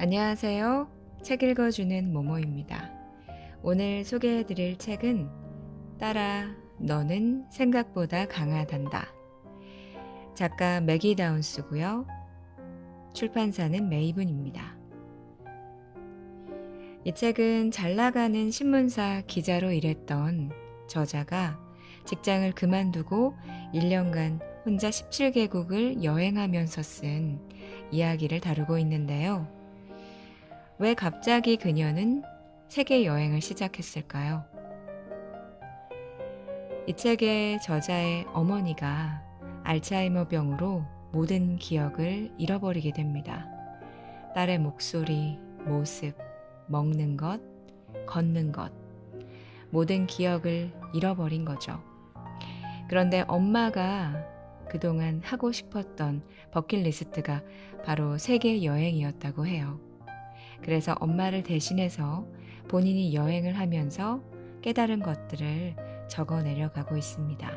안녕하세요. 책 읽어주는 모모입니다. 오늘 소개해드릴 책은 따라 너는 생각보다 강하단다. 작가 매기 다운스고요. 출판사는 메이븐입니다. 이 책은 잘 나가는 신문사 기자로 일했던 저자가 직장을 그만두고 1년간 혼자 17개국을 여행하면서 쓴 이야기를 다루고 있는데요. 왜 갑자기 그녀는 세계 여행을 시작했을까요? 이 책의 저자의 어머니가 알츠하이머 병으로 모든 기억을 잃어버리게 됩니다. 딸의 목소리, 모습, 먹는 것, 걷는 것, 모든 기억을 잃어버린 거죠. 그런데 엄마가 그동안 하고 싶었던 버킷리스트가 바로 세계 여행이었다고 해요. 그래서 엄마를 대신해서 본인이 여행을 하면서 깨달은 것들을 적어 내려가고 있습니다.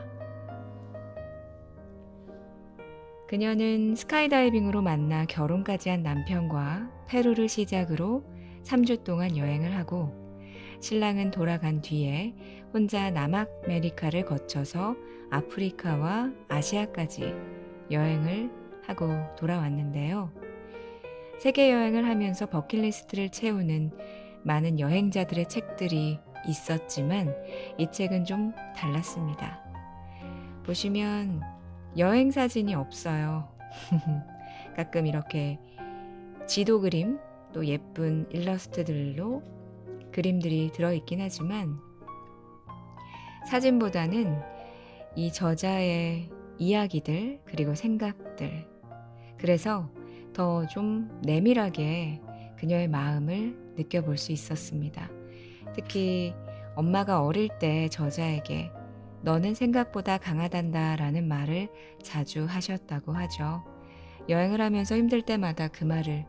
그녀는 스카이다이빙으로 만나 결혼까지 한 남편과 페루를 시작으로 3주 동안 여행을 하고 신랑은 돌아간 뒤에 혼자 남아메리카를 거쳐서 아프리카와 아시아까지 여행을 하고 돌아왔는데요. 세계 여행을 하면서 버킷리스트를 채우는 많은 여행자들의 책들이 있었지만 이 책은 좀 달랐습니다. 보시면 여행 사진이 없어요. 가끔 이렇게 지도 그림 또 예쁜 일러스트들로 그림들이 들어있긴 하지만 사진보다는 이 저자의 이야기들 그리고 생각들, 그래서 더 좀 내밀하게 그녀의 마음을 느껴볼 수 있었습니다. 특히 엄마가 어릴 때 저자에게 너는 생각보다 강하단다 라는 말을 자주 하셨다고 하죠. 여행을 하면서 힘들 때마다 그 말을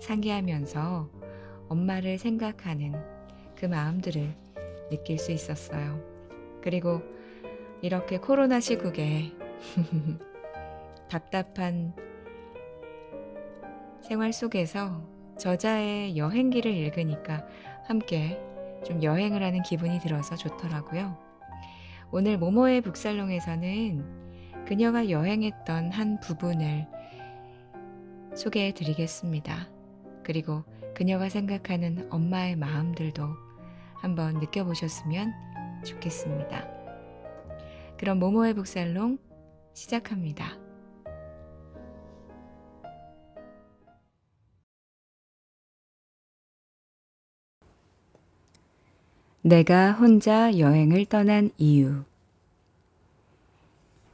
상기하면서 엄마를 생각하는 그 마음들을 느낄 수 있었어요. 그리고 이렇게 코로나 시국에 답답한 생활 속에서 저자의 여행기를 읽으니까 함께 좀 여행을 하는 기분이 들어서 좋더라고요. 오늘 모모의 북살롱에서는 그녀가 여행했던 한 부분을 소개해 드리겠습니다. 그리고 그녀가 생각하는 엄마의 마음들도 한번 느껴보셨으면 좋겠습니다. 그럼 모모의 북살롱 시작합니다. 내가 혼자 여행을 떠난 이유.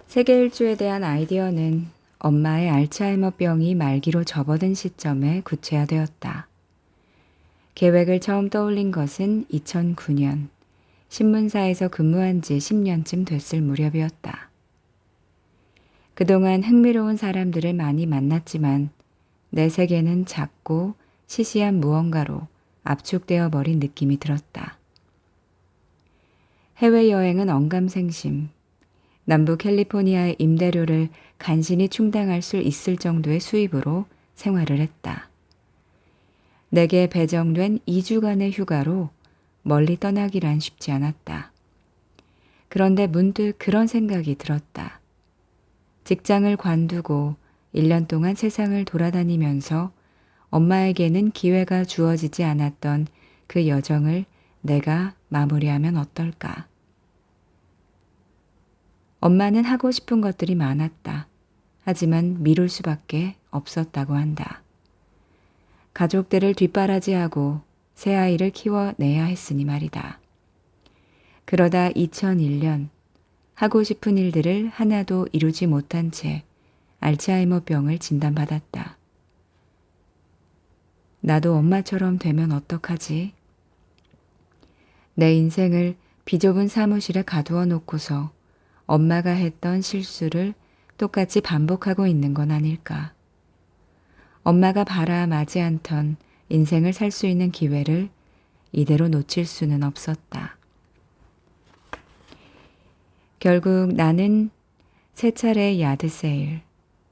세계 일주에 대한 아이디어는 엄마의 알츠하이머병이 말기로 접어든 시점에 구체화되었다. 계획을 처음 떠올린 것은 2009년, 신문사에서 근무한 지 10년쯤 됐을 무렵이었다. 그동안 흥미로운 사람들을 많이 만났지만 내 세계는 작고 시시한 무언가로 압축되어 버린 느낌이 들었다. 해외여행은 언감생심, 남부 캘리포니아의 임대료를 간신히 충당할 수 있을 정도의 수입으로 생활을 했다. 내게 배정된 2주간의 휴가로 멀리 떠나기란 쉽지 않았다. 그런데 문득 그런 생각이 들었다. 직장을 관두고 1년 동안 세상을 돌아다니면서 엄마에게는 기회가 주어지지 않았던 그 여정을 내가 마무리하면 어떨까? 엄마는 하고 싶은 것들이 많았다. 하지만 미룰 수밖에 없었다고 한다. 가족들을 뒷바라지하고 새아이를 키워내야 했으니 말이다. 그러다 2001년 하고 싶은 일들을 하나도 이루지 못한 채 알츠하이머병을 진단받았다. 나도 엄마처럼 되면 어떡하지? 내 인생을 비좁은 사무실에 가두어 놓고서 엄마가 했던 실수를 똑같이 반복하고 있는 건 아닐까. 엄마가 바라마지 않던 인생을 살 수 있는 기회를 이대로 놓칠 수는 없었다. 결국 나는 세 차례의 야드 세일,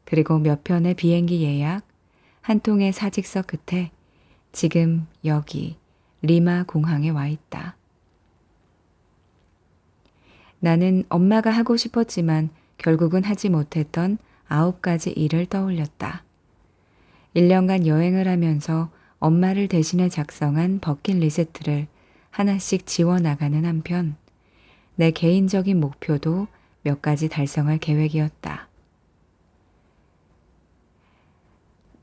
그리고 몇 편의 비행기 예약, 한 통의 사직서 끝에 지금 여기 리마 공항에 와 있다. 나는 엄마가 하고 싶었지만 결국은 하지 못했던 9가지 일을 떠올렸다. 1년간 여행을 하면서 엄마를 대신해 작성한 버킷리스트를 하나씩 지워나가는 한편 내 개인적인 목표도 몇 가지 달성할 계획이었다.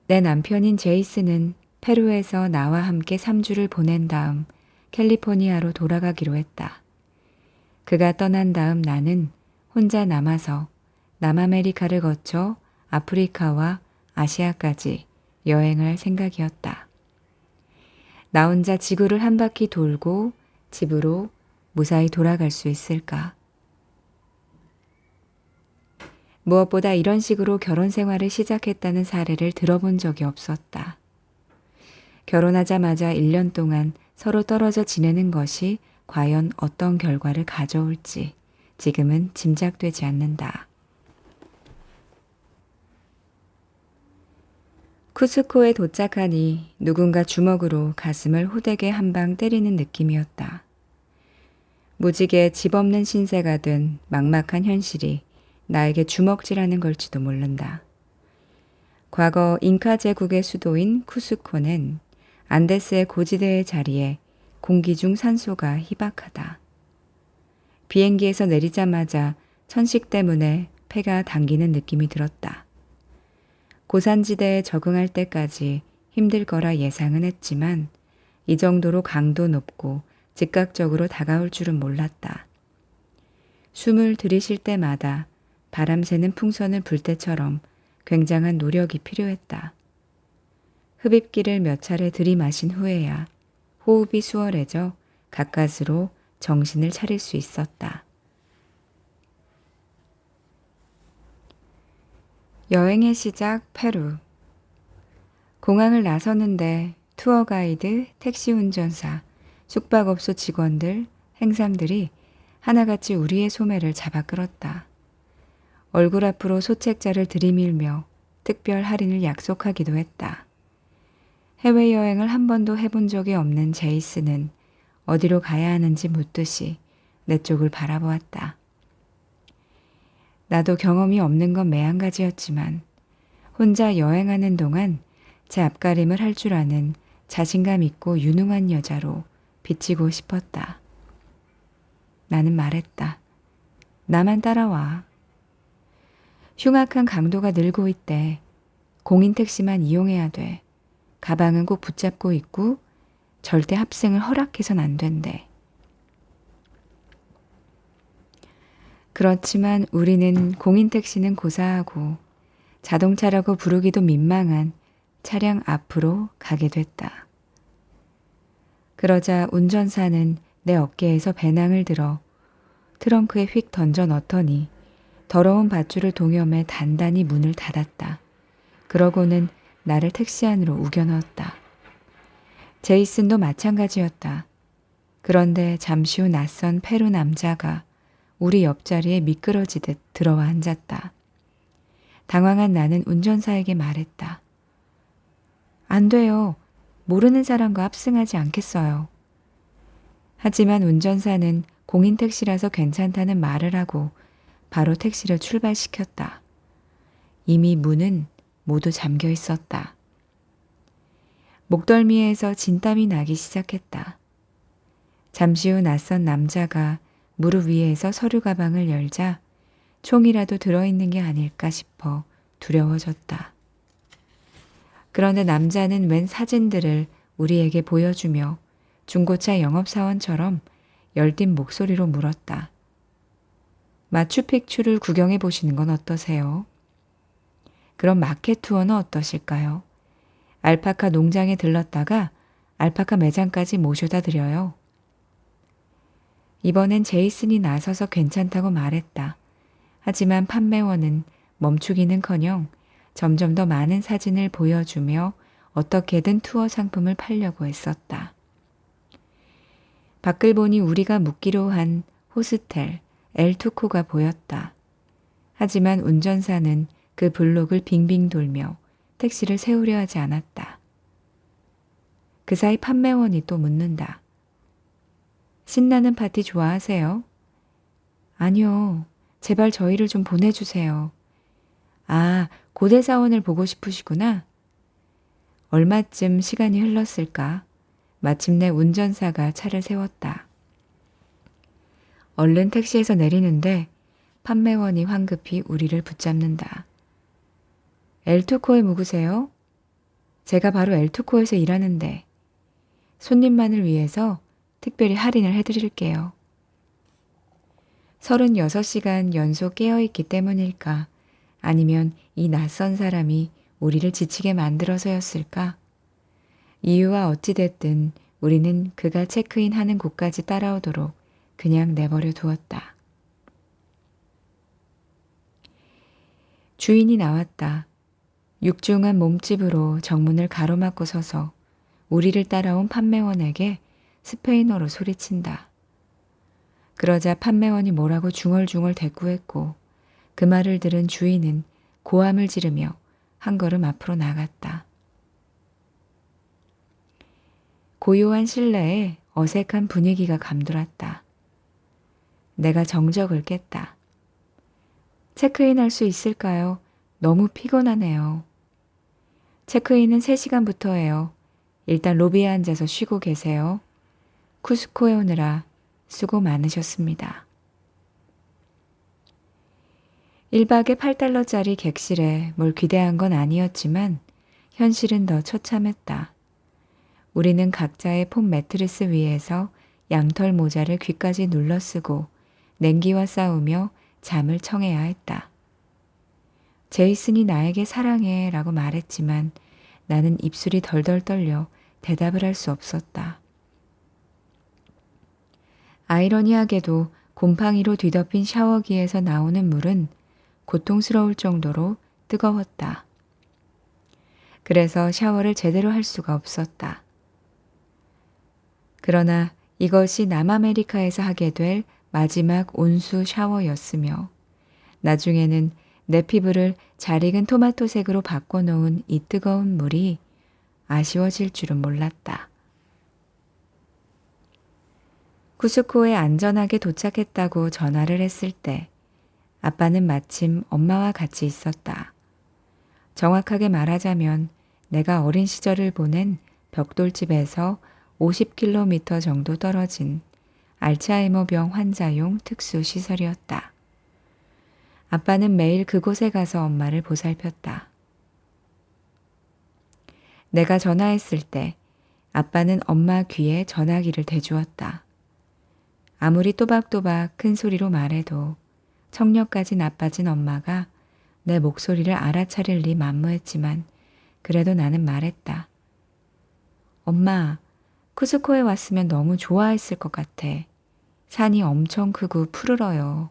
내 남편인 제이슨은 페루에서 나와 함께 3주를 보낸 다음 캘리포니아로 돌아가기로 했다. 그가 떠난 다음 나는 혼자 남아서 남아메리카를 거쳐 아프리카와 아시아까지 여행을 할 생각이었다. 나 혼자 지구를 한 바퀴 돌고 집으로 무사히 돌아갈 수 있을까? 무엇보다 이런 식으로 결혼 생활을 시작했다는 사례를 들어본 적이 없었다. 결혼하자마자 1년 동안 서로 떨어져 지내는 것이 과연 어떤 결과를 가져올지 지금은 짐작되지 않는다. 쿠스코에 도착하니 누군가 주먹으로 가슴을 호되게 한 방 때리는 느낌이었다. 무지개 집 없는 신세가 된 막막한 현실이 나에게 주먹질하는 걸지도 모른다. 과거 잉카 제국의 수도인 쿠스코는 안데스의 고지대의 자리에 공기 중 산소가 희박하다. 비행기에서 내리자마자 천식 때문에 폐가 당기는 느낌이 들었다. 고산지대에 적응할 때까지 힘들 거라 예상은 했지만 이 정도로 강도 높고 즉각적으로 다가올 줄은 몰랐다. 숨을 들이쉴 때마다 바람 새는 풍선을 불 때처럼 굉장한 노력이 필요했다. 흡입기를 몇 차례 들이마신 후에야 호흡이 수월해져 가까스로 정신을 차릴 수 있었다. 여행의 시작 페루. 공항을 나서는데 투어 가이드, 택시 운전사, 숙박업소 직원들, 행상들이 하나같이 우리의 소매를 잡아 끌었다. 얼굴 앞으로 소책자를 들이밀며 특별 할인을 약속하기도 했다. 해외여행을 한 번도 해본 적이 없는 제이슨은 어디로 가야 하는지 묻듯이 내 쪽을 바라보았다. 나도 경험이 없는 건 매한가지였지만 혼자 여행하는 동안 제 앞가림을 할 줄 아는 자신감 있고 유능한 여자로 비치고 싶었다. 나는 말했다. 나만 따라와. 흉악한 강도가 늘고 있대. 공인택시만 이용해야 돼. 가방은 꼭 붙잡고 있고 절대 합승을 허락해선 안 된대. 그렇지만 우리는 공인택시는 고사하고 자동차라고 부르기도 민망한 차량 앞으로 가게 됐다. 그러자 운전사는 내 어깨에서 배낭을 들어 트렁크에 휙 던져 넣더니 더러운 밧줄을 동여매 단단히 문을 닫았다. 그러고는 나를 택시 안으로 우겨 넣었다. 제이슨도 마찬가지였다. 그런데 잠시 후 낯선 페루 남자가 우리 옆자리에 미끄러지듯 들어와 앉았다. 당황한 나는 운전사에게 말했다. 안 돼요. 모르는 사람과 합승하지 않겠어요. 하지만 운전사는 공인택시라서 괜찮다는 말을 하고 바로 택시를 출발시켰다. 이미 문은 모두 잠겨 있었다. 목덜미에서 진땀이 나기 시작했다. 잠시 후 낯선 남자가 무릎 위에서 서류 가방을 열자 총이라도 들어있는 게 아닐까 싶어 두려워졌다. 그런데 남자는 웬 사진들을 우리에게 보여주며 중고차 영업사원처럼 열띤 목소리로 물었다. 마추픽추를 구경해 보시는 건 어떠세요? 그럼 마켓 투어는 어떠실까요? 알파카 농장에 들렀다가 알파카 매장까지 모셔다 드려요. 이번엔 제이슨이 나서서 괜찮다고 말했다. 하지만 판매원은 멈추기는커녕 점점 더 많은 사진을 보여주며 어떻게든 투어 상품을 팔려고 했었다. 밖을 보니 우리가 묵기로 한 호스텔 엘투코가 보였다. 하지만 운전사는 그 블록을 빙빙 돌며 택시를 세우려 하지 않았다. 그 사이 판매원이 또 묻는다. 신나는 파티 좋아하세요? 아니요. 제발 저희를 좀 보내주세요. 아, 고대사원을 보고 싶으시구나. 얼마쯤 시간이 흘렀을까? 마침내 운전사가 차를 세웠다. 얼른 택시에서 내리는데 판매원이 황급히 우리를 붙잡는다. 엘투코에 묵으세요? 제가 바로 엘투코에서 일하는데 손님만을 위해서 특별히 할인을 해드릴게요. 36시간 연속 깨어있기 때문일까? 아니면 이 낯선 사람이 우리를 지치게 만들어서였을까? 이유와 어찌됐든 우리는 그가 체크인하는 곳까지 따라오도록 그냥 내버려 두었다. 주인이 나왔다. 육중한 몸집으로 정문을 가로막고 서서 우리를 따라온 판매원에게 스페인어로 소리친다. 그러자 판매원이 뭐라고 중얼중얼 대꾸했고 그 말을 들은 주인은 고함을 지르며 한 걸음 앞으로 나갔다. 고요한 실내에 어색한 분위기가 감돌았다. 내가 정적을 깼다. 체크인할 수 있을까요? 너무 피곤하네요. 체크인은 3시간부터예요. 일단 로비에 앉아서 쉬고 계세요. 쿠스코에 오느라 수고 많으셨습니다. 1박에 $8짜리 객실에 뭘 기대한 건 아니었지만 현실은 더 처참했다. 우리는 각자의 폼 매트리스 위에서 양털 모자를 귀까지 눌러 쓰고 냉기와 싸우며 잠을 청해야 했다. 제이슨이 나에게 사랑해 라고 말했지만 나는 입술이 덜덜 떨려 대답을 할 수 없었다. 아이러니하게도 곰팡이로 뒤덮인 샤워기에서 나오는 물은 고통스러울 정도로 뜨거웠다. 그래서 샤워를 제대로 할 수가 없었다. 그러나 이것이 남아메리카에서 하게 될 마지막 온수 샤워였으며 나중에는 내 피부를 잘 익은 토마토색으로 바꿔놓은 이 뜨거운 물이 아쉬워질 줄은 몰랐다. 쿠스코에 안전하게 도착했다고 전화를 했을 때 아빠는 마침 엄마와 같이 있었다. 정확하게 말하자면 내가 어린 시절을 보낸 벽돌집에서 50km 정도 떨어진 알츠하이머병 환자용 특수시설이었다. 아빠는 매일 그곳에 가서 엄마를 보살폈다. 내가 전화했을 때 아빠는 엄마 귀에 전화기를 대주었다. 아무리 또박또박 큰 소리로 말해도 청력까지 나빠진 엄마가 내 목소리를 알아차릴 리 만무했지만 그래도 나는 말했다. 엄마, 쿠스코에 왔으면 너무 좋아했을 것 같아. 산이 엄청 크고 푸르러요.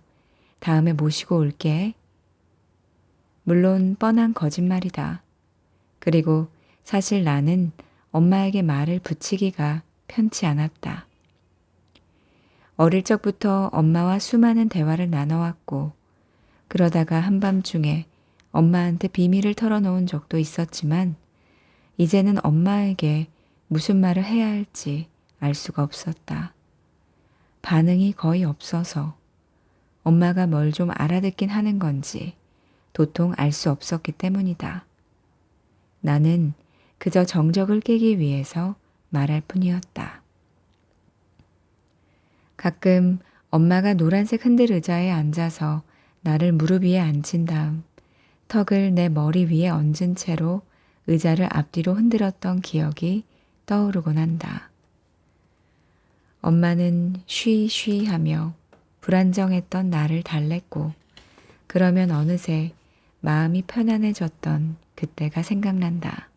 다음에 모시고 올게. 물론 뻔한 거짓말이다. 그리고 사실 나는 엄마에게 말을 붙이기가 편치 않았다. 어릴 적부터 엄마와 수많은 대화를 나눠왔고 그러다가 한밤중에 엄마한테 비밀을 털어놓은 적도 있었지만 이제는 엄마에게 무슨 말을 해야 할지 알 수가 없었다. 반응이 거의 없어서 엄마가 뭘 좀 알아듣긴 하는 건지 도통 알 수 없었기 때문이다. 나는 그저 정적을 깨기 위해서 말할 뿐이었다. 가끔 엄마가 노란색 흔들 의자에 앉아서 나를 무릎 위에 앉힌 다음 턱을 내 머리 위에 얹은 채로 의자를 앞뒤로 흔들었던 기억이 떠오르곤 한다. 엄마는 쉬쉬 하며 불안정했던 나를 달랬고 그러면 어느새 마음이 편안해졌던 그때가 생각난다.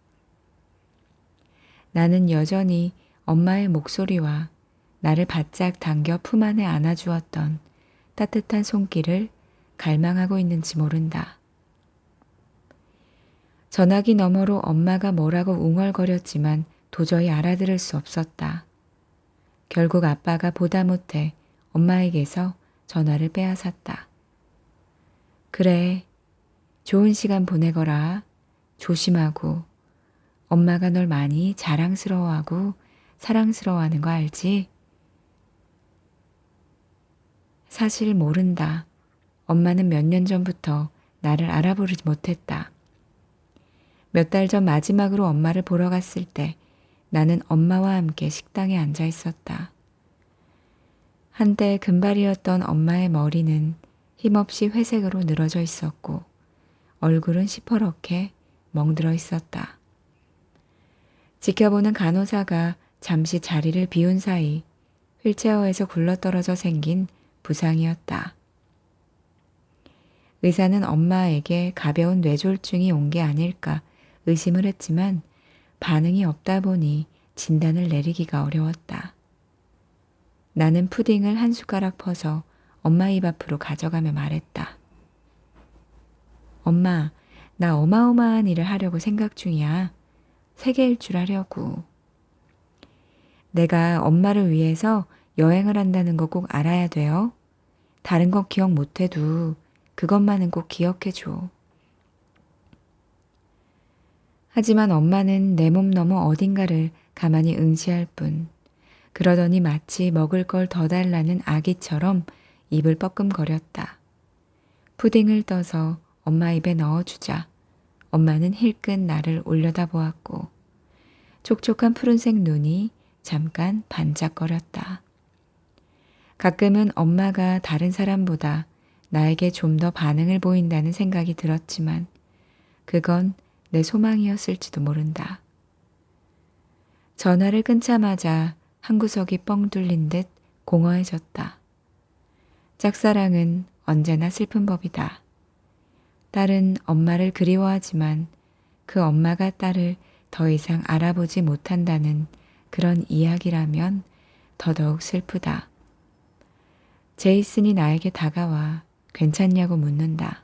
나는 여전히 엄마의 목소리와 나를 바짝 당겨 품 안에 안아주었던 따뜻한 손길을 갈망하고 있는지 모른다. 전화기 너머로 엄마가 뭐라고 웅얼거렸지만 도저히 알아들을 수 없었다. 결국 아빠가 보다 못해 엄마에게서 전화를 빼앗았다. 그래, 좋은 시간 보내거라. 조심하고 엄마가 널 많이 자랑스러워하고 사랑스러워하는 거 알지? 사실 모른다. 엄마는 몇 년 전부터 나를 알아보지 못했다. 몇 달 전 마지막으로 엄마를 보러 갔을 때 나는 엄마와 함께 식당에 앉아 있었다. 한때 금발이었던 엄마의 머리는 힘없이 회색으로 늘어져 있었고 얼굴은 시퍼렇게 멍들어 있었다. 지켜보는 간호사가 잠시 자리를 비운 사이 휠체어에서 굴러떨어져 생긴 부상이었다. 의사는 엄마에게 가벼운 뇌졸중이 온 게 아닐까 의심을 했지만 반응이 없다 보니 진단을 내리기가 어려웠다. 나는 푸딩을 한 숟가락 퍼서 엄마 입 앞으로 가져가며 말했다. 엄마, 나 어마어마한 일을 하려고 생각 중이야. 세계 일주를 하려고. 내가 엄마를 위해서 여행을 한다는 거 꼭 알아야 돼요. 다른 건 기억 못해도 그것만은 꼭 기억해줘. 하지만 엄마는 내 몸 너머 어딘가를 가만히 응시할 뿐. 그러더니 마치 먹을 걸 더 달라는 아기처럼 입을 뻐끔거렸다. 푸딩을 떠서 엄마 입에 넣어주자 엄마는 힐끗 나를 올려다보았고 촉촉한 푸른색 눈이 잠깐 반짝거렸다. 가끔은 엄마가 다른 사람보다 나에게 좀 더 반응을 보인다는 생각이 들었지만 그건 내 소망이었을지도 모른다. 전화를 끊자마자 한 구석이 뻥 뚫린 듯 공허해졌다. 짝사랑은 언제나 슬픈 법이다. 딸은 엄마를 그리워하지만 그 엄마가 딸을 더 이상 알아보지 못한다는 그런 이야기라면 더더욱 슬프다. 제이슨이 나에게 다가와 괜찮냐고 묻는다.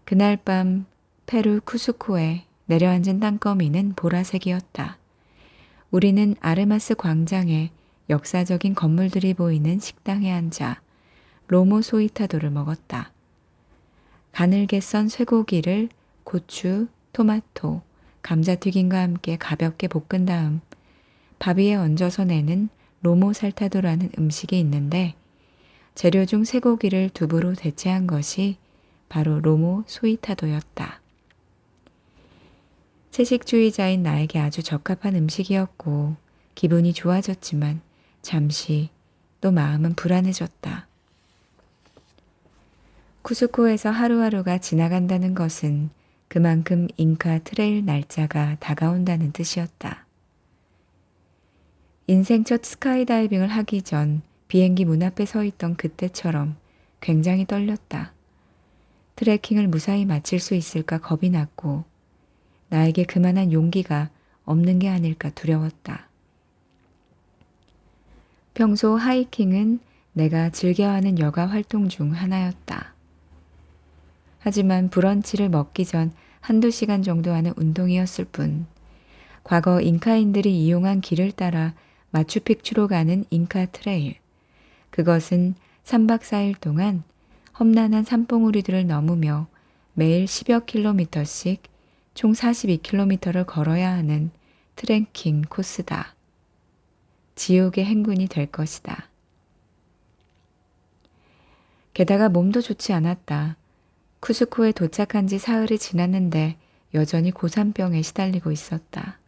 그날 밤 페루 쿠스코에 내려앉은 땅거미는 보라색이었다. 우리는 아르마스 광장에 역사적인 건물들이 보이는 식당에 앉아 로모 소이타도를 먹었다. 가늘게 썬 쇠고기를 고추, 토마토, 감자튀김과 함께 가볍게 볶은 다음 밥 위에 얹어서 내는 로모 살타도라는 음식이 있는데 재료 중 쇠고기를 두부로 대체한 것이 바로 로모 소이타도였다. 채식주의자인 나에게 아주 적합한 음식이었고 기분이 좋아졌지만 잠시 또 마음은 불안해졌다. 쿠스코에서 하루하루가 지나간다는 것은 그만큼 잉카 트레일 날짜가 다가온다는 뜻이었다. 인생 첫 스카이다이빙을 하기 전 비행기 문 앞에 서 있던 그때처럼 굉장히 떨렸다. 트레킹을 무사히 마칠 수 있을까 겁이 났고 나에게 그만한 용기가 없는 게 아닐까 두려웠다. 평소 하이킹은 내가 즐겨하는 여가 활동 중 하나였다. 하지만 브런치를 먹기 전 한두 시간 정도 하는 운동이었을 뿐 과거 잉카인들이 이용한 길을 따라 마추픽추로 가는 잉카 트레일. 그것은 3박 4일 동안 험난한 산봉우리들을 넘으며 매일 10여 킬로미터씩 총 42킬로미터를 걸어야 하는 트레킹 코스다. 지옥의 행군이 될 것이다. 게다가 몸도 좋지 않았다. 쿠스코에 도착한 지 사흘이 지났는데 여전히 고산병에 시달리고 있었다.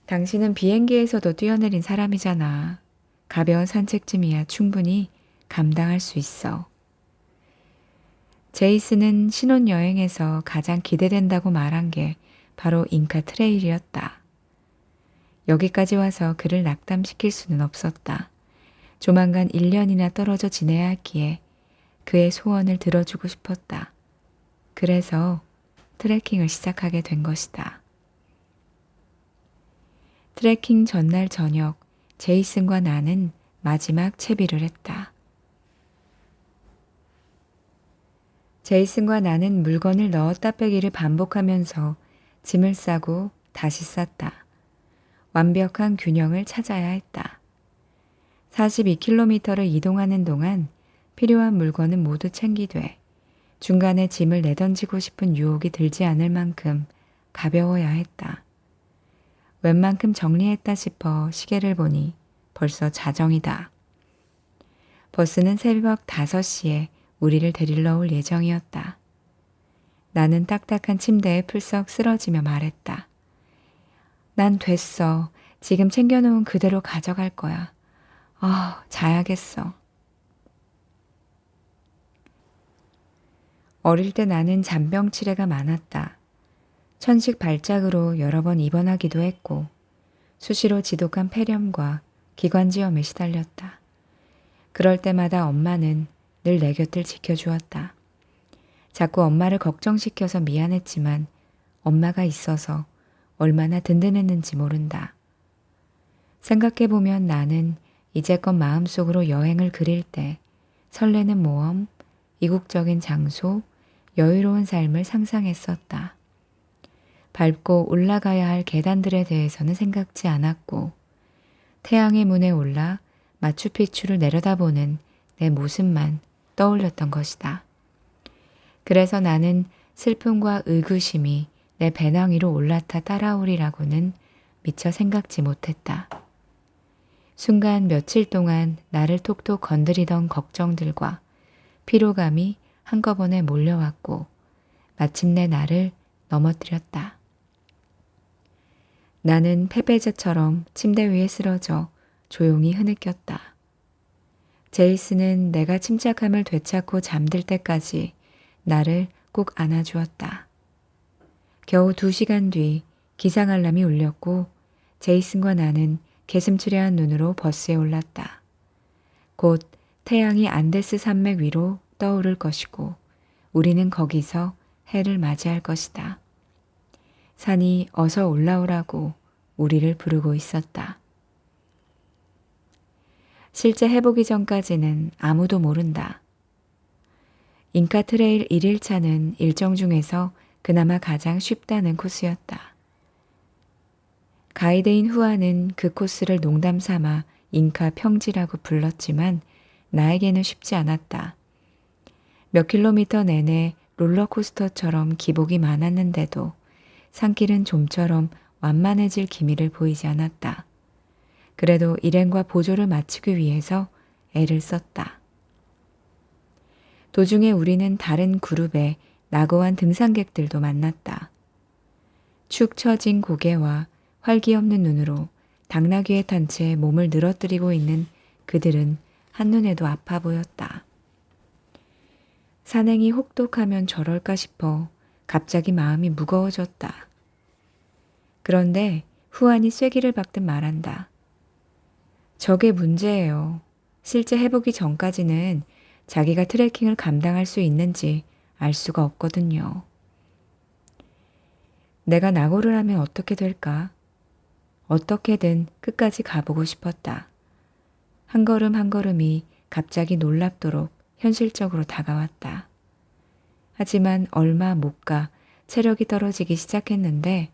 당신은 비행기에서도 뛰어내린 사람이잖아. 가벼운 산책쯤이야 충분히 감당할 수 있어. 제이슨은 신혼여행에서 가장 기대된다고 말한 게 바로 잉카 트레일이었다. 여기까지 와서 그를 낙담시킬 수는 없었다. 조만간 1년이나 떨어져 지내야 했기에 그의 소원을 들어주고 싶었다. 그래서 트레킹을 시작하게 된 것이다. 트레킹 전날 저녁 제이슨과 나는 마지막 채비를 했다. 제이슨과 나는 물건을 넣었다 빼기를 반복하면서 짐을 싸고 다시 쌌다. 완벽한 균형을 찾아야 했다. 42km를 이동하는 동안 필요한 물건은 모두 챙기되 중간에 짐을 내던지고 싶은 유혹이 들지 않을 만큼 가벼워야 했다. 웬만큼 정리했다 싶어 시계를 보니 벌써 자정이다. 버스는 새벽 5시에 우리를 데리러 올 예정이었다. 나는 딱딱한 침대에 풀썩 쓰러지며 말했다. 난 됐어. 지금 챙겨놓은 그대로 가져갈 거야. 자야겠어. 어릴 때 나는 잔병치레가 많았다. 천식 발작으로 여러 번 입원하기도 했고 수시로 지독한 폐렴과 기관지염에 시달렸다. 그럴 때마다 엄마는 늘 내 곁을 지켜주었다. 자꾸 엄마를 걱정시켜서 미안했지만 엄마가 있어서 얼마나 든든했는지 모른다. 생각해보면 나는 이제껏 마음속으로 여행을 그릴 때 설레는 모험, 이국적인 장소, 여유로운 삶을 상상했었다. 밟고 올라가야 할 계단들에 대해서는 생각지 않았고 태양의 문에 올라 마추픽추를 내려다보는 내 모습만 떠올렸던 것이다. 그래서 나는 슬픔과 의구심이 내 배낭 위로 올라타 따라오리라고는 미처 생각지 못했다. 순간 며칠 동안 나를 톡톡 건드리던 걱정들과 피로감이 한꺼번에 몰려왔고 마침내 나를 넘어뜨렸다. 나는 패배자처럼 침대 위에 쓰러져 조용히 흐느꼈다. 제이슨은 내가 침착함을 되찾고 잠들 때까지 나를 꼭 안아주었다. 겨우 2시간 뒤 기상 알람이 울렸고 제이슨과 나는 개슴츠레한 눈으로 버스에 올랐다. 곧 태양이 안데스 산맥 위로 떠오를 것이고 우리는 거기서 해를 맞이할 것이다. 산이 어서 올라오라고 우리를 부르고 있었다. 실제 해보기 전까지는 아무도 모른다. 잉카 트레일 1일차는 일정 중에서 그나마 가장 쉽다는 코스였다. 가이드인 후아는 그 코스를 농담 삼아 잉카 평지라고 불렀지만 나에게는 쉽지 않았다. 몇 킬로미터 내내 롤러코스터처럼 기복이 많았는데도 산길은 좀처럼 완만해질 기미를 보이지 않았다. 그래도 일행과 보조를 마치기 위해서 애를 썼다. 도중에 우리는 다른 그룹의 낙오한 등산객들도 만났다. 축 처진 고개와 활기 없는 눈으로 당나귀에 탄 채 몸을 늘어뜨리고 있는 그들은 한눈에도 아파 보였다. 산행이 혹독하면 저럴까 싶어 갑자기 마음이 무거워졌다. 그런데 후안이 쐐기를 박듯 말한다. 저게 문제예요. 실제 해보기 전까지는 자기가 트레킹을 감당할 수 있는지 알 수가 없거든요. 내가 낙오를 하면 어떻게 될까? 어떻게든 끝까지 가보고 싶었다. 한 걸음 한 걸음이 갑자기 놀랍도록 현실적으로 다가왔다. 하지만 얼마 못 가 체력이 떨어지기 시작했는데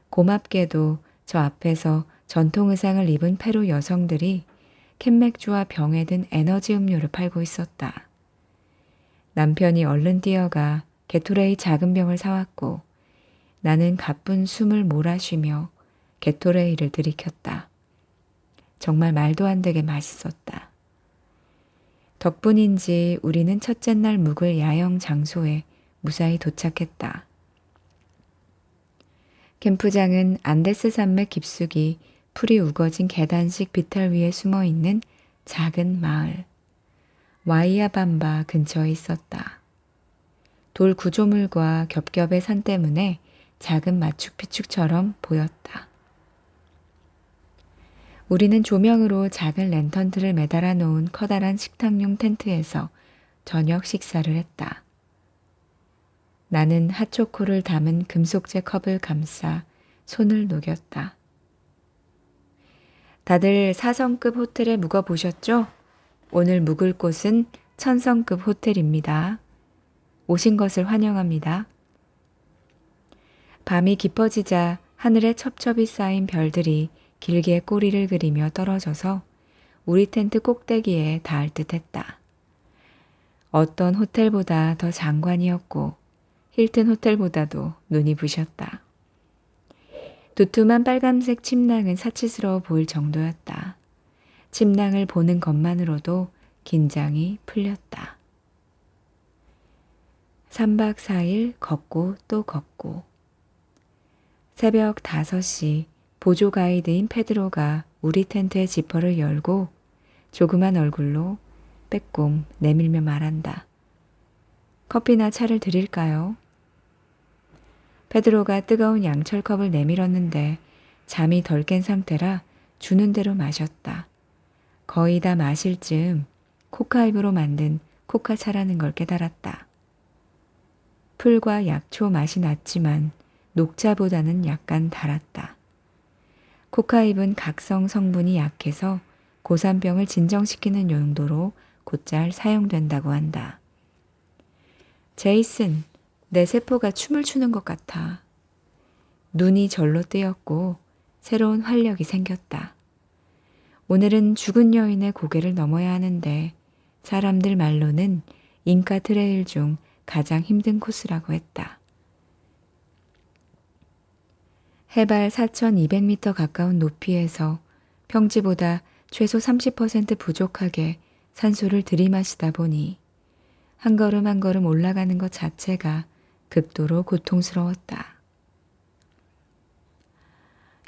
고맙게도 저 앞에서 전통 의상을 입은 페루 여성들이 캔맥주와 병에 든 에너지 음료를 팔고 있었다. 남편이 얼른 뛰어가 게토레이 작은 병을 사왔고 나는 가쁜 숨을 몰아쉬며 게토레이를 들이켰다. 정말 말도 안 되게 맛있었다. 덕분인지 우리는 첫째 날 묵을 야영 장소에 무사히 도착했다. 캠프장은 안데스 산맥 깊숙이 풀이 우거진 계단식 비탈 위에 숨어있는 작은 마을, 와이아밤바 근처에 있었다. 돌 구조물과 겹겹의 산 때문에 작은 마추픽추처럼 보였다. 우리는 조명으로 작은 랜턴들을 매달아 놓은 커다란 식탁용 텐트에서 저녁 식사를 했다. 나는 핫초코를 담은 금속재 컵을 감싸 손을 녹였다. 다들 4성급 호텔에 묵어보셨죠? 오늘 묵을 곳은 천성급 호텔입니다. 오신 것을 환영합니다. 밤이 깊어지자 하늘에 첩첩이 쌓인 별들이 길게 꼬리를 그리며 떨어져서 우리 텐트 꼭대기에 닿을 듯 했다. 어떤 호텔보다 더 장관이었고 힐튼 호텔보다도 눈이 부셨다. 두툼한 빨간색 침낭은 사치스러워 보일 정도였다. 침낭을 보는 것만으로도 긴장이 풀렸다. 3박 4일 걷고 또 걷고. 새벽 5시 보조 가이드인 페드로가 우리 텐트의 지퍼를 열고 조그만 얼굴로 빼꼼 내밀며 말한다. 커피나 차를 드릴까요? 페드로가 뜨거운 양철컵을 내밀었는데 잠이 덜 깬 상태라 주는 대로 마셨다. 거의 다 마실 즈음 코카잎으로 만든 코카차라는 걸 깨달았다. 풀과 약초 맛이 났지만 녹차보다는 약간 달았다. 코카잎은 각성 성분이 약해서 고산병을 진정시키는 용도로 곧잘 사용된다고 한다. 제이슨, 내 세포가 춤을 추는 것 같아. 눈이 절로 뜨였고 새로운 활력이 생겼다. 오늘은 죽은 여인의 고개를 넘어야 하는데 사람들 말로는 잉카 트레일 중 가장 힘든 코스라고 했다. 해발 4,200m 가까운 높이에서 평지보다 최소 30% 부족하게 산소를 들이마시다 보니 한 걸음 한 걸음 올라가는 것 자체가 극도로 고통스러웠다.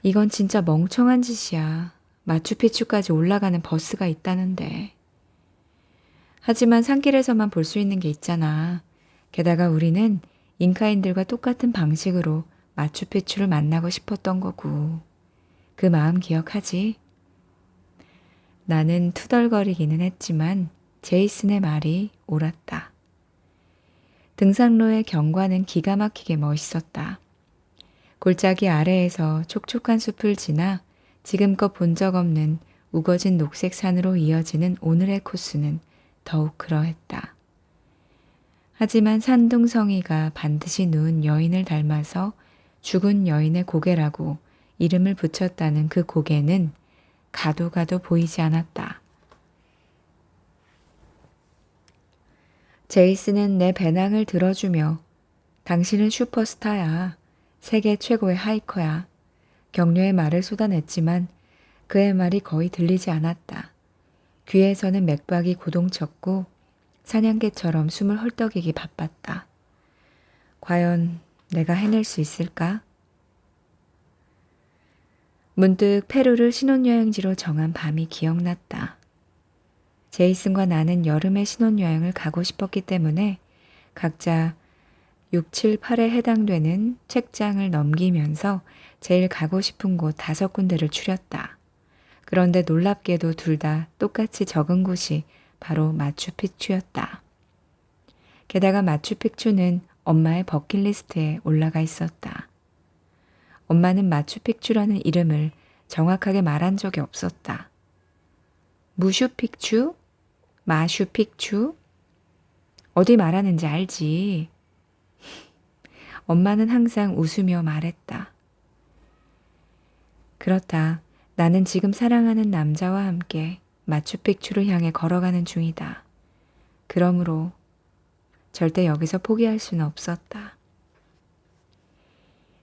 이건 진짜 멍청한 짓이야. 마추픽추까지 올라가는 버스가 있다는데. 하지만 산길에서만 볼 수 있는 게 있잖아. 게다가 우리는 잉카인들과 똑같은 방식으로 마추픽추를 만나고 싶었던 거고. 그 마음 기억하지? 나는 투덜거리기는 했지만 제이슨의 말이 옳았다. 등산로의 경관은 기가 막히게 멋있었다. 골짜기 아래에서 촉촉한 숲을 지나 지금껏 본 적 없는 우거진 녹색 산으로 이어지는 오늘의 코스는 더욱 그러했다. 하지만 산둥성이가 반드시 누운 여인을 닮아서 죽은 여인의 고개라고 이름을 붙였다는 그 고개는 가도 가도 보이지 않았다. 제이슨은 내 배낭을 들어주며 당신은 슈퍼스타야. 세계 최고의 하이커야. 격려의 말을 쏟아냈지만 그의 말이 거의 들리지 않았다. 귀에서는 맥박이 고동쳤고 사냥개처럼 숨을 헐떡이기 바빴다. 과연 내가 해낼 수 있을까? 문득 페루를 신혼여행지로 정한 밤이 기억났다. 제이슨과 나는 여름에 신혼여행을 가고 싶었기 때문에 각자 6, 7, 8에 해당되는 책장을 넘기면서 제일 가고 싶은 곳 5군데를 추렸다. 그런데 놀랍게도 둘 다 똑같이 적은 곳이 바로 마추픽추였다. 게다가 마추픽추는 엄마의 버킷리스트에 올라가 있었다. 엄마는 마추픽추라는 이름을 정확하게 말한 적이 없었다. 무슈픽추? 마슈픽추? 어디 말하는지 알지? 엄마는 항상 웃으며 말했다. 그렇다. 나는 지금 사랑하는 남자와 함께 마추픽추를 향해 걸어가는 중이다. 그러므로 절대 여기서 포기할 수는 없었다.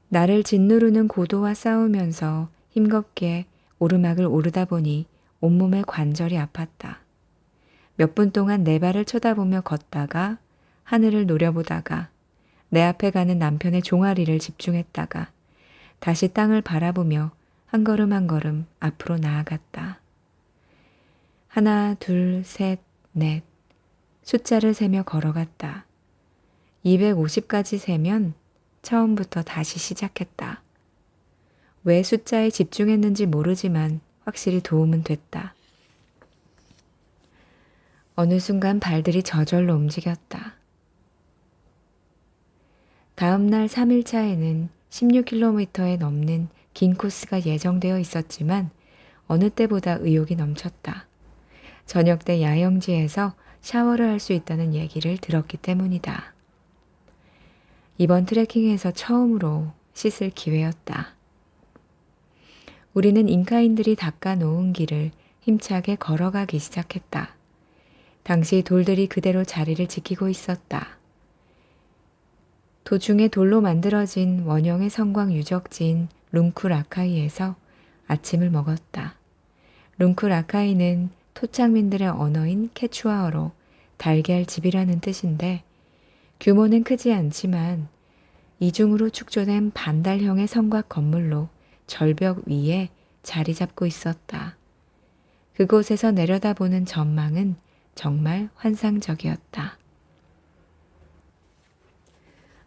나를 짓누르는 고도와 싸우면서 힘겹게 오르막을 오르다 보니 온몸의 관절이 아팠다. 몇 분 동안 내 발을 쳐다보며 걷다가 하늘을 노려보다가 내 앞에 가는 남편의 종아리를 집중했다가 다시 땅을 바라보며 한 걸음 한 걸음 앞으로 나아갔다. 하나, 둘, 셋, 넷. 숫자를 세며 걸어갔다. 250까지 세면 처음부터 다시 시작했다. 왜 숫자에 집중했는지 모르지만 확실히 도움은 됐다. 어느 순간 발들이 저절로 움직였다. 다음 날 3일차에는 16km에 넘는 긴 코스가 예정되어 있었지만 어느 때보다 의욕이 넘쳤다. 저녁 때 야영지에서 샤워를 할 수 있다는 얘기를 들었기 때문이다. 이번 트레킹에서 처음으로 씻을 기회였다. 우리는 잉카인들이 닦아놓은 길을 힘차게 걸어가기 시작했다. 당시 돌들이 그대로 자리를 지키고 있었다. 도중에 돌로 만들어진 원형의 성곽 유적지인 룽쿠라카이에서 아침을 먹었다. 룽쿠라카이는 토착민들의 언어인 케추아어로 달걀집이라는 뜻인데 규모는 크지 않지만 이중으로 축조된 반달형의 성곽 건물로 절벽 위에 자리 잡고 있었다. 그곳에서 내려다보는 전망은 정말 환상적이었다.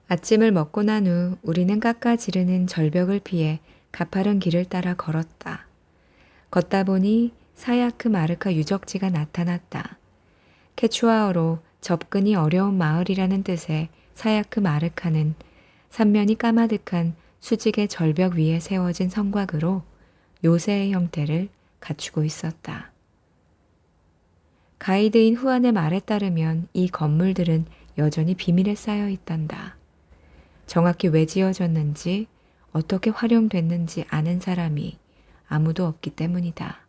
아침을 먹고 난 후 우리는 깎아지르는 절벽을 피해 가파른 길을 따라 걸었다. 걷다 보니 사야크 마르카 유적지가 나타났다. 케추아어로 접근이 어려운 마을이라는 뜻의 사야크 마르카는 삼면이 까마득한 수직의 절벽 위에 세워진 성곽으로 요새의 형태를 갖추고 있었다. 가이드인 후안의 말에 따르면 이 건물들은 여전히 비밀에 쌓여 있단다. 정확히 왜 지어졌는지 어떻게 활용됐는지 아는 사람이 아무도 없기 때문이다.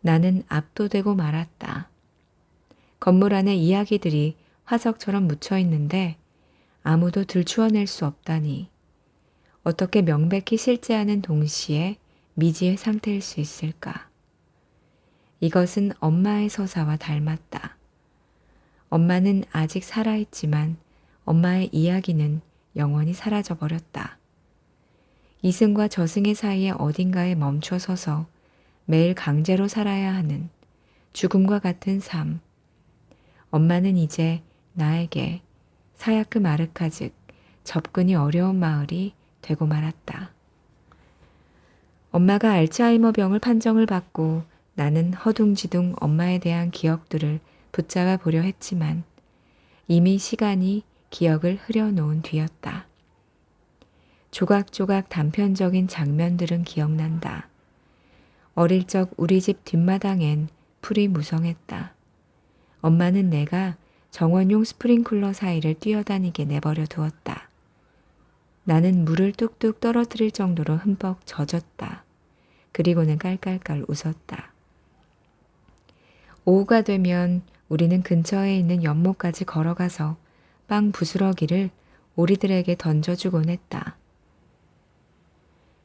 나는 압도되고 말았다. 건물 안에 이야기들이 화석처럼 묻혀 있는데 아무도 들추어낼 수 없다니 어떻게 명백히 실제하는 동시에 미지의 상태일 수 있을까? 이것은 엄마의 서사와 닮았다. 엄마는 아직 살아있지만 엄마의 이야기는 영원히 사라져버렸다. 이승과 저승의 사이에 어딘가에 멈춰 서서 매일 강제로 살아야 하는 죽음과 같은 삶. 엄마는 이제 나에게 사야크 마르카 즉 접근이 어려운 마을이 되고 말았다. 엄마가 알츠하이머 병을 판정을 받고 나는 허둥지둥 엄마에 대한 기억들을 붙잡아 보려 했지만 이미 시간이 기억을 흐려놓은 뒤였다. 조각조각 단편적인 장면들은 기억난다. 어릴 적 우리 집 뒷마당엔 풀이 무성했다. 엄마는 내가 정원용 스프링클러 사이를 뛰어다니게 내버려 두었다. 나는 물을 뚝뚝 떨어뜨릴 정도로 흠뻑 젖었다. 그리고는 깔깔깔 웃었다. 오후가 되면 우리는 근처에 있는 연못까지 걸어가서 빵 부스러기를 오리들에게 던져주곤 했다.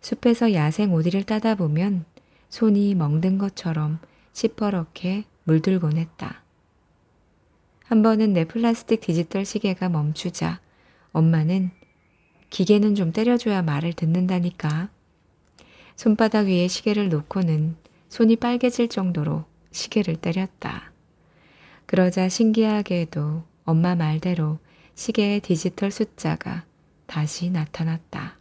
숲에서 야생 오리를 따다 보면 손이 멍든 것처럼 시퍼렇게 물들곤 했다. 한 번은 내 플라스틱 디지털 시계가 멈추자 엄마는 기계는 좀 때려줘야 말을 듣는다니까. 손바닥 위에 시계를 놓고는 손이 빨개질 정도로 시계를 때렸다. 그러자 신기하게도 엄마 말대로 시계의 디지털 숫자가 다시 나타났다.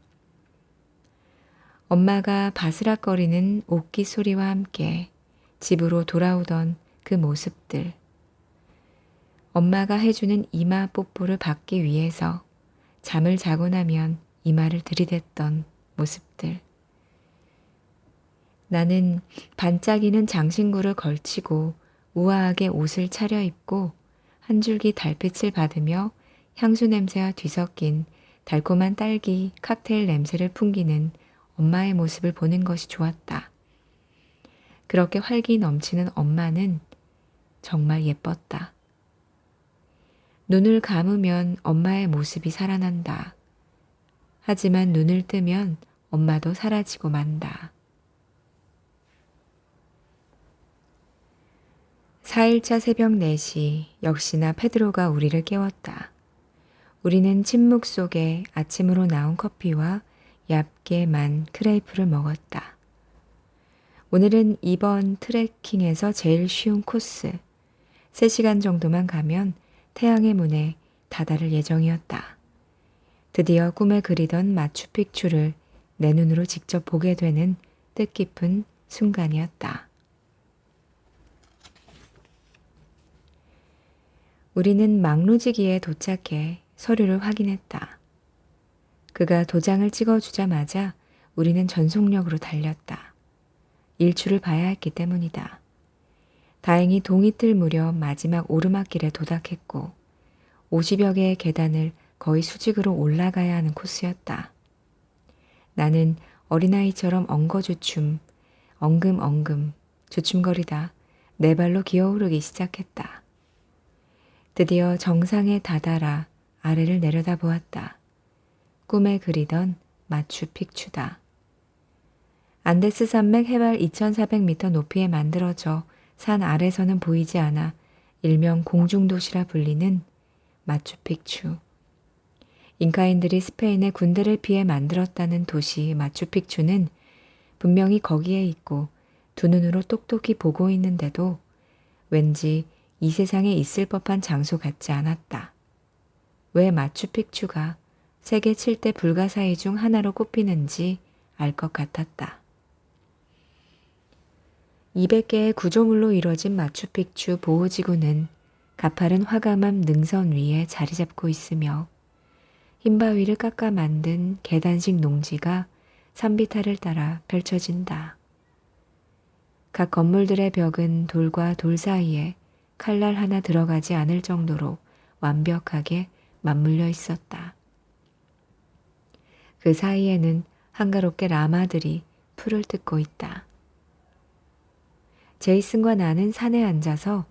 엄마가 바스락거리는 옥기 소리와 함께 집으로 돌아오던 그 모습들. 엄마가 해주는 이마 뽀뽀를 받기 위해서 잠을 자고 나면 이마를 들이댔던 모습들. 나는 반짝이는 장신구를 걸치고 우아하게 옷을 차려입고 한 줄기 달빛을 받으며 향수 냄새와 뒤섞인 달콤한 딸기 칵테일 냄새를 풍기는 엄마의 모습을 보는 것이 좋았다. 그렇게 활기 넘치는 엄마는 정말 예뻤다. 눈을 감으면 엄마의 모습이 살아난다. 하지만 눈을 뜨면 엄마도 사라지고 만다. 4일차 새벽 4시 역시나 페드로가 우리를 깨웠다. 우리는 침묵 속에 아침으로 나온 커피와 얇게 만 크레이프를 먹었다. 오늘은 이번 트레킹에서 제일 쉬운 코스. 3시간 정도만 가면 태양의 문에 다다를 예정이었다. 드디어 꿈에 그리던 마추픽추를 내 눈으로 직접 보게 되는 뜻깊은 순간이었다. 우리는 막루지기에 도착해 서류를 확인했다. 그가 도장을 찍어주자마자 우리는 전속력으로 달렸다. 일출을 봐야 했기 때문이다. 다행히 동이 틀 무렵 마지막 오르막길에 도착했고 50여 개의 계단을 거의 수직으로 올라가야 하는 코스였다. 나는 어린아이처럼 엉거주춤, 엉금엉금 주춤거리다 내 발로 기어오르기 시작했다. 드디어 정상에 다다라 아래를 내려다보았다. 꿈에 그리던 마추픽추다. 안데스 산맥 해발 2400m 높이에 만들어져 산 아래서는 보이지 않아 일명 공중도시라 불리는 마추픽추. 잉카인들이 스페인의 군대를 피해 만들었다는 도시 마추픽추는 분명히 거기에 있고 두 눈으로 똑똑히 보고 있는데도 왠지 이 세상에 있을 법한 장소 같지 않았다. 왜 마추픽추가 세계 7대 불가사의 중 하나로 꼽히는지 알 것 같았다. 200개의 구조물로 이루어진 마추픽추 보호지구는 가파른 화감암 능선 위에 자리 잡고 있으며 흰바위를 깎아 만든 계단식 농지가 산비탈을 따라 펼쳐진다. 각 건물들의 벽은 돌과 돌 사이에 칼날 하나 들어가지 않을 정도로 완벽하게 맞물려 있었다. 그 사이에는 한가롭게 라마들이 풀을 뜯고 있다. 제이슨과 나는 산에 앉아서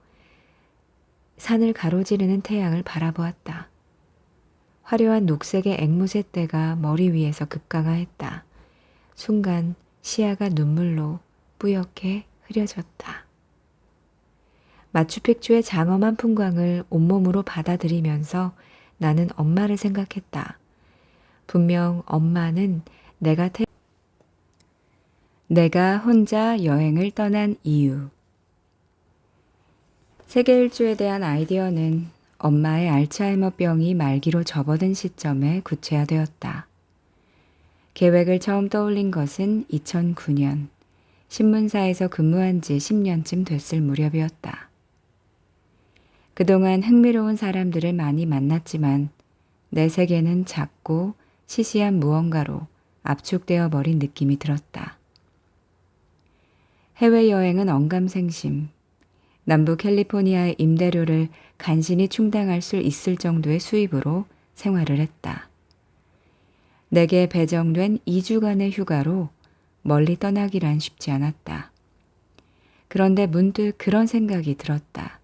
산을 가로지르는 태양을 바라보았다. 화려한 녹색의 앵무새 떼가 머리 위에서 급강하했다. 순간 시야가 눈물로 뿌옇게 흐려졌다. 마추픽추의 장엄한 풍광을 온몸으로 받아들이면서 나는 엄마를 생각했다. 분명 엄마는 내가 혼자 여행을 떠난 이유. 세계 일주에 대한 아이디어는 엄마의 알츠하이머병이 말기로 접어든 시점에 구체화되었다. 계획을 처음 떠올린 것은 2009년, 신문사에서 근무한 지 10년쯤 됐을 무렵이었다. 그동안 흥미로운 사람들을 많이 만났지만 내 세계는 작고 시시한 무언가로 압축되어 버린 느낌이 들었다. 해외여행은 언감생심, 남부 캘리포니아의 임대료를 간신히 충당할 수 있을 정도의 수입으로 생활을 했다. 내게 배정된 2주간의 휴가로 멀리 떠나기란 쉽지 않았다. 그런데 문득 그런 생각이 들었다.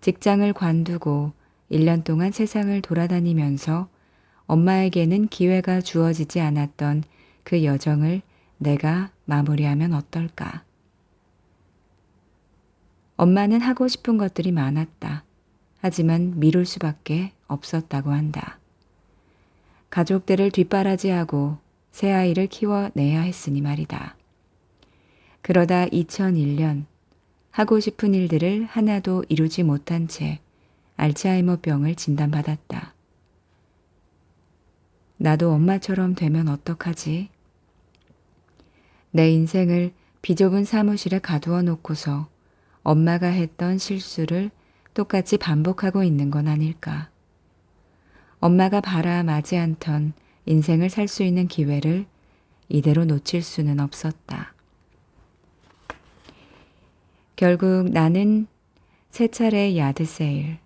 직장을 관두고 1년 동안 세상을 돌아다니면서 엄마에게는 기회가 주어지지 않았던 그 여정을 내가 마무리하면 어떨까? 엄마는 하고 싶은 것들이 많았다. 하지만 미룰 수밖에 없었다고 한다. 가족들을 뒷바라지하고 새아이를 키워내야 했으니 말이다. 그러다 2001년 하고 싶은 일들을 하나도 이루지 못한 채 알츠하이머병을 진단받았다. 나도 엄마처럼 되면 어떡하지? 내 인생을 비좁은 사무실에 가두어 놓고서 엄마가 했던 실수를 똑같이 반복하고 있는 건 아닐까. 엄마가 바라마지 않던 인생을 살 수 있는 기회를 이대로 놓칠 수는 없었다. 결국 나는 세 차례의 야드 세일,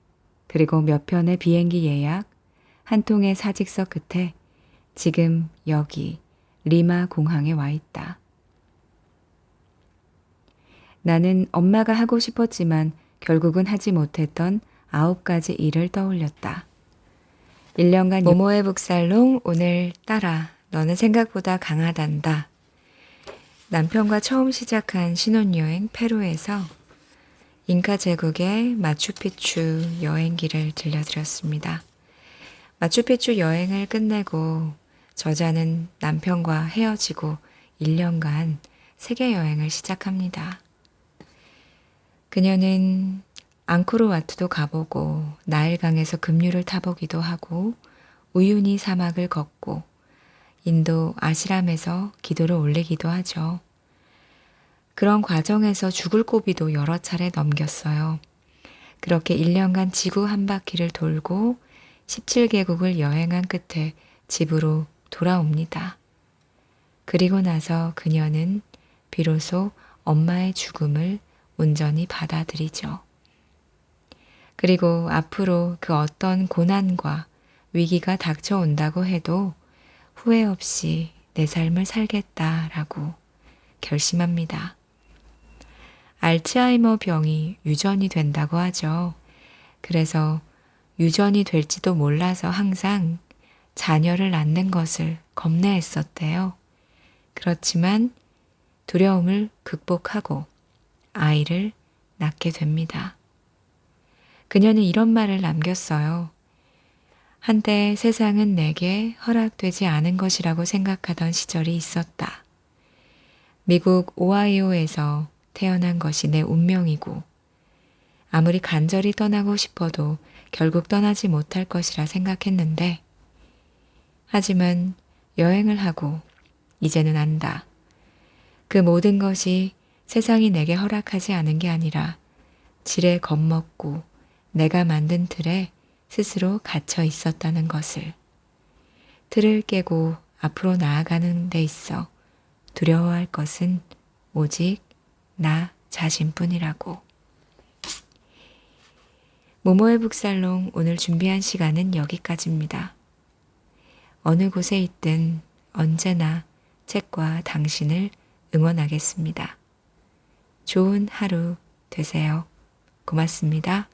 그리고 몇 편의 비행기 예약, 한 통의 사직서 끝에 지금 여기 리마 공항에 와 있다. 나는 엄마가 하고 싶었지만 결국은 하지 못했던 9가지 일을 떠올렸다. 1년간 모모의 북살롱 오늘 따라 너는 생각보다 강하단다. 남편과 처음 시작한 신혼여행 페루에서 잉카 제국의 마추픽추 여행기를 들려드렸습니다. 마추픽추 여행을 끝내고 저자는 남편과 헤어지고 1년간 세계 여행을 시작합니다. 그녀는 앙코르와트도 가보고 나일강에서 급류를 타보기도 하고 우유니 사막을 걷고 인도 아시람에서 기도를 올리기도 하죠. 그런 과정에서 죽을 고비도 여러 차례 넘겼어요. 그렇게 1년간 지구 한 바퀴를 돌고 17개국을 여행한 끝에 집으로 돌아옵니다. 그리고 나서 그녀는 비로소 엄마의 죽음을 온전히 받아들이죠. 그리고 앞으로 그 어떤 고난과 위기가 닥쳐온다고 해도 후회 없이 내 삶을 살겠다라고 결심합니다. 알츠하이머 병이 유전이 된다고 하죠. 그래서 유전이 될지도 몰라서 항상 자녀를 낳는 것을 겁내했었대요. 그렇지만 두려움을 극복하고 아이를 낳게 됩니다. 그녀는 이런 말을 남겼어요. 한때 세상은 내게 허락되지 않은 것이라고 생각하던 시절이 있었다. 미국 오하이오에서 태어난 것이 내 운명이고 아무리 간절히 떠나고 싶어도 결국 떠나지 못할 것이라 생각했는데 하지만 여행을 하고 이제는 안다. 그 모든 것이 세상이 내게 허락하지 않은 게 아니라 지레 겁먹고 내가 만든 틀에 스스로 갇혀 있었다는 것을. 틀을 깨고 앞으로 나아가는 데 있어 두려워할 것은 오직 나 자신뿐이라고. 모모의 북살롱 오늘 준비한 시간은 여기까지입니다. 어느 곳에 있든 언제나 책과 당신을 응원하겠습니다. 좋은 하루 되세요. 고맙습니다.